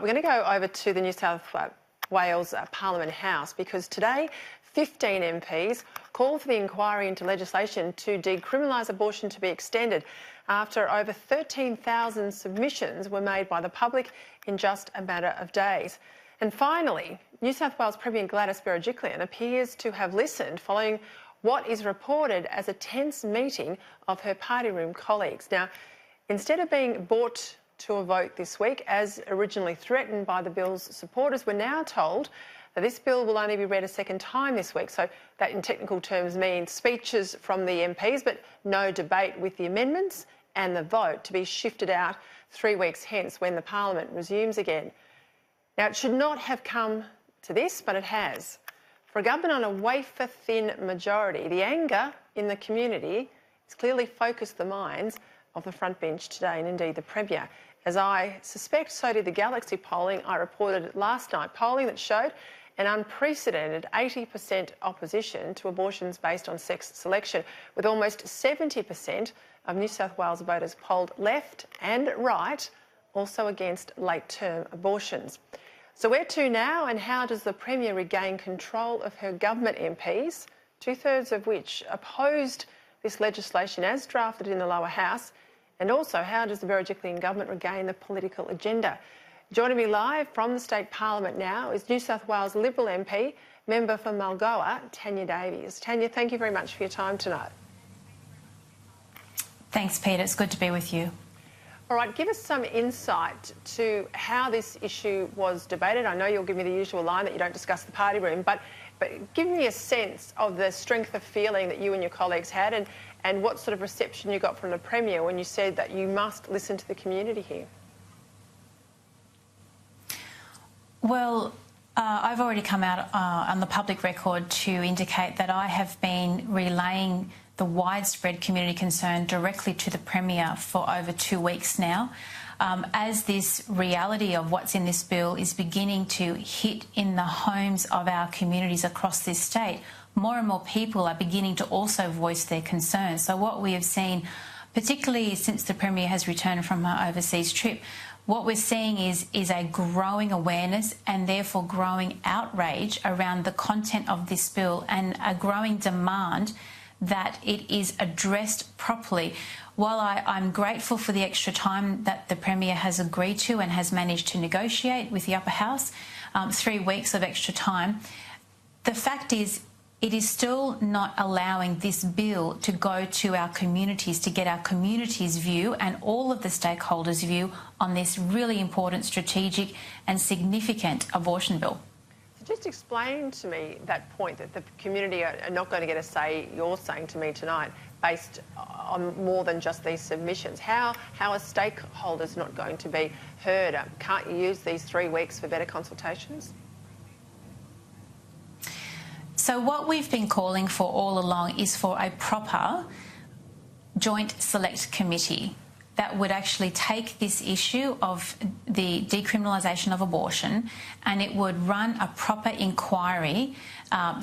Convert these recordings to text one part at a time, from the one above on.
we're going to go over to the New South Wales Parliament House because today 15 MPs called for the inquiry into legislation to decriminalise abortion to be extended after over 13,000 submissions were made by the public in just a matter of days. And finally, New South Wales Premier Gladys Berejiklian appears to have listened following what is reported as a tense meeting of her party room colleagues. Now, instead of being brought to a vote this week, as originally threatened by the bill's supporters, we're now told that this bill will only be read a second time this week. So that in technical terms means speeches from the MPs, but no debate with the amendments and the vote to be shifted out 3 weeks hence when the Parliament resumes again. Now, it should not have come to this, but it has. For a government on a wafer-thin majority, the anger in the community has clearly focused the minds of the front bench today, and indeed the Premier. As I suspect, so did the Galaxy polling I reported last night, polling that showed an unprecedented 80% opposition to abortions based on sex selection, with almost 70% of New South Wales voters polled left and right also against late-term abortions. So where to now, and how does the Premier regain control of her government MPs, two-thirds of which opposed this legislation as drafted in the lower house? And also, how does the Berejiklian government regain the political agenda? Joining me live from the State Parliament now is New South Wales Liberal MP, member for Mulgoa, Tanya Davies. Tanya, thank you very much for your time tonight. Thanks, Peter. It's good to be with you. All right, give us some insight to how this issue was debated. I know you'll give me the usual line that you don't discuss the party room, but give me a sense of the strength of feeling that you and your colleagues had and what sort of reception you got from the Premier when you said that you must listen to the community here. Well, I've already come out on the public record to indicate that I have been relaying the widespread community concern directly to the Premier for over 2 weeks now. As this reality of what's in this bill is beginning to hit in the homes of our communities across this state, more and more people are beginning to also voice their concerns. So what we have seen, particularly since the Premier has returned from her overseas trip, what we're seeing is a growing awareness and therefore growing outrage around the content of this bill and a growing demand that it is addressed properly. While I'm grateful for the extra time that the Premier has agreed to and has managed to negotiate with the upper house, 3 weeks of extra time, the fact is it is still not allowing this bill to go to our communities, to get our communities' view and all of the stakeholders' view on this really important, strategic and significant abortion bill. Just explain to me that point that the community are not going to get a say, you're saying to me tonight, based on more than just these submissions. How are stakeholders not going to be heard? Can't you use these 3 weeks for better consultations? So what we've been calling for all along is for a proper joint select committee that would actually take this issue of the decriminalisation of abortion and it would run a proper inquiry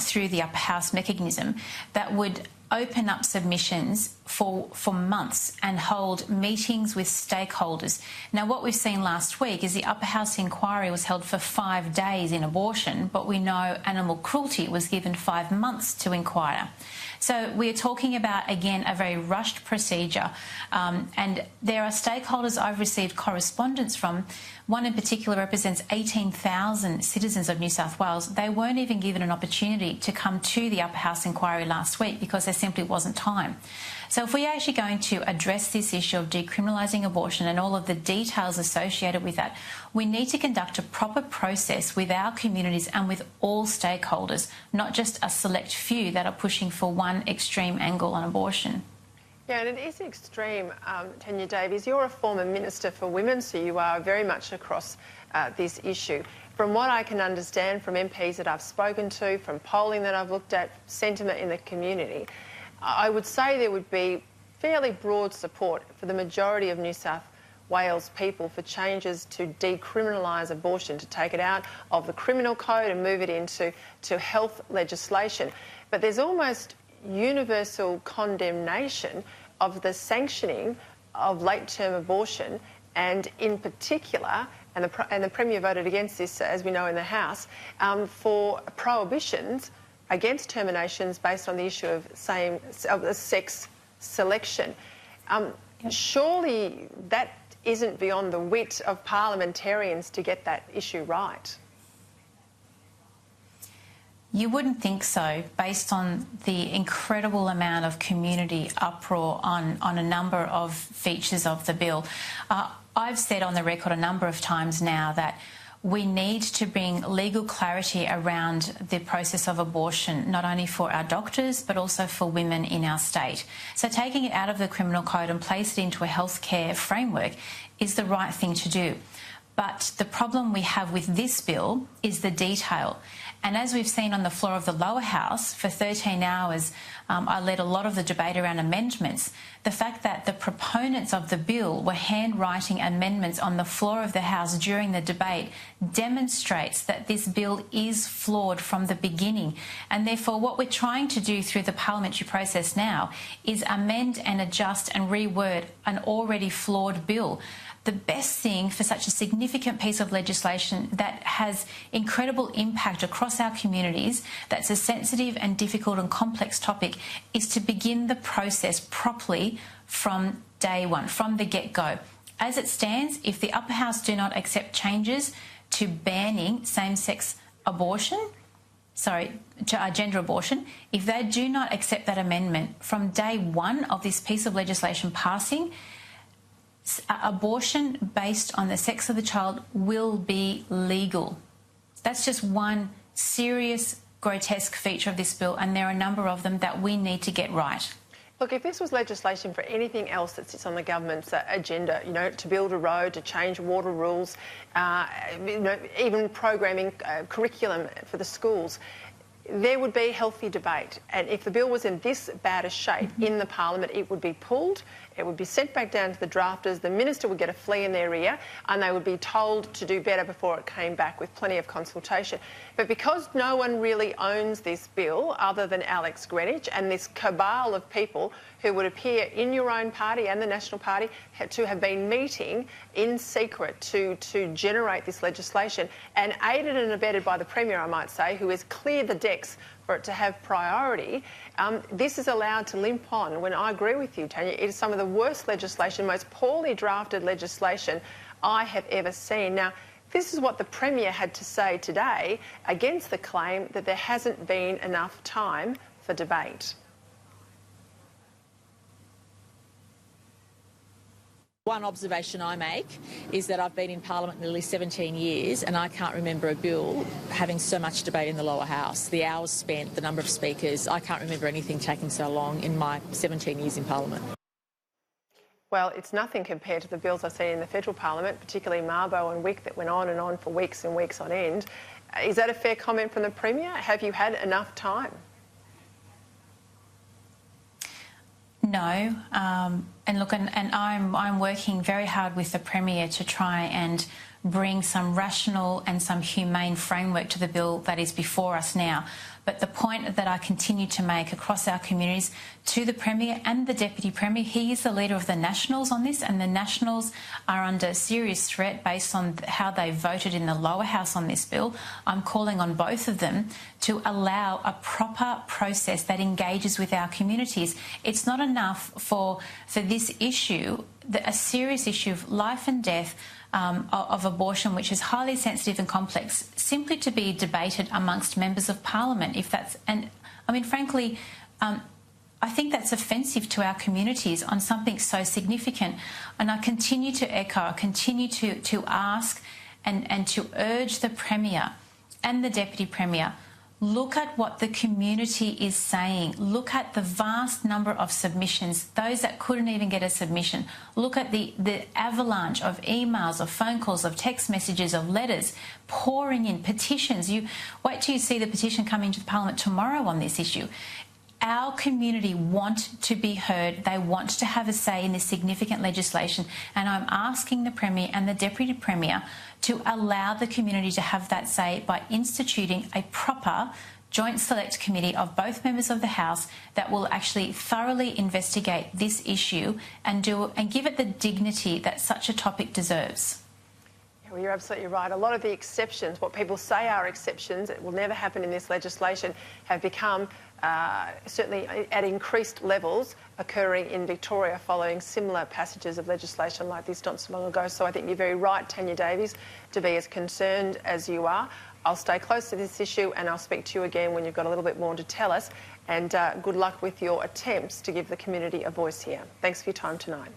through the upper house mechanism that would open up submissions for months and hold meetings with stakeholders. Now, what we've seen last week is the upper house inquiry was held for 5 days in abortion, but we know animal cruelty was given 5 months to inquire. So we're talking about, again, a very rushed procedure. And there are stakeholders I've received correspondence from. One in particular represents 18,000 citizens of New South Wales. They weren't even given an opportunity to come to the upper house inquiry last week because there simply wasn't time. So if we're actually going to address this issue of decriminalising abortion and all of the details associated with that, we need to conduct a proper process with our communities and with all stakeholders, not just a select few that are pushing for one extreme angle on abortion. Yeah, and it is extreme, Tanya Davies. You're a former Minister for Women, so you are very much across this issue. From what I can understand from MPs that I've spoken to, from polling that I've looked at, sentiment in the community, I would say there would be fairly broad support for the majority of New South Wales people for changes to decriminalise abortion, to take it out of the criminal code and move it into health legislation. But there's almost universal condemnation of the sanctioning of late-term abortion and, in particular, and the Premier voted against this, as we know, in the House, for prohibitions against terminations based on the issue of sex selection. Surely that isn't beyond the wit of parliamentarians to get that issue right. You wouldn't think so, based on the incredible amount of community uproar on a number of features of the bill. I've said on the record a number of times now that we need to bring legal clarity around the process of abortion, not only for our doctors but also for women in our state. So taking it out of the criminal code and place it into a healthcare framework is the right thing to do. But the problem we have with this bill is the detail. And as we've seen on the floor of the lower house, for 13 hours, I led a lot of the debate around amendments. The fact that the proponents of the bill were handwriting amendments on the floor of the House during the debate demonstrates that this bill is flawed from the beginning. And therefore, what we're trying to do through the parliamentary process now is amend and adjust and reword an already flawed bill. The best thing for such a significant piece of legislation that has incredible impact across our communities, that's a sensitive and difficult and complex topic, is to begin the process properly from day one, from the get-go. As it stands, if the upper house do not accept changes to banning same-sex abortion, gender abortion, if they do not accept that amendment from day one of this piece of legislation passing, abortion based on the sex of the child will be legal. That's just one serious, grotesque feature of this bill, and there are a number of them that we need to get right. Look, if this was legislation for anything else that sits on the government's agenda, you know, to build a road, to change water rules, you know, even programming curriculum for the schools, there would be healthy debate. And if the bill was in this bad a shape in the parliament, it would be pulled, it would be sent back down to the drafters, the minister would get a flea in their ear, and they would be told to do better before it came back with plenty of consultation. But because no one really owns this bill other than Alex Greenwich and this cabal of people who would appear in your own party and the National Party to have been meeting in secret to generate this legislation, and aided and abetted by the Premier, I might say, who has cleared the decks for it to have priority, this is allowed to limp on. When I agree with you, Tanya, it is some of the worst legislation, most poorly drafted legislation I have ever seen. Now, this is what the Premier had to say today against the claim that there hasn't been enough time for debate. One observation I make is that I've been in Parliament nearly 17 years and I can't remember a bill having so much debate in the lower house. The hours spent, the number of speakers, I can't remember anything taking so long in my 17 years in Parliament. Well, it's nothing compared to the bills I've seen in the federal parliament, particularly Mabo and Wick, that went on and on for weeks and weeks on end. Is that a fair comment from the Premier? Have you had enough time? No, and look, and I'm working very hard with the Premier to try and bring some rational and some humane framework to the bill that is before us now. But the point that I continue to make across our communities to the Premier and the Deputy Premier, he is the leader of the Nationals on this, and the Nationals are under serious threat based on how they voted in the lower house on this bill. I'm calling on both of them to allow a proper process that engages with our communities. It's not enough for this issue, a serious issue of life and death, of abortion, which is highly sensitive and complex, simply to be debated amongst members of Parliament. If that's, and I mean, frankly, I think that's offensive to our communities on something so significant. And I continue to echo, I continue to ask and to urge the Premier and the Deputy Premier, look at what the community is saying. Look at the vast number of submissions, those that couldn't even get a submission. Look at the avalanche of emails, of phone calls, of text messages, of letters pouring in, petitions. You wait till you see the petition come into the Parliament tomorrow on this issue. Our community want to be heard. They want to have a say in this significant legislation. And I'm asking the Premier and the Deputy Premier to allow the community to have that say by instituting a proper joint select committee of both members of the House that will actually thoroughly investigate this issue and give it the dignity that such a topic deserves. Well, you're absolutely right. A lot of the exceptions, what people say are exceptions, it will never happen in this legislation, have become certainly at increased levels occurring in Victoria following similar passages of legislation like this not so long ago. So I think you're very right, Tanya Davies, to be as concerned as you are. I'll stay close to this issue and I'll speak to you again when you've got a little bit more to tell us. And good luck with your attempts to give the community a voice here. Thanks for your time tonight.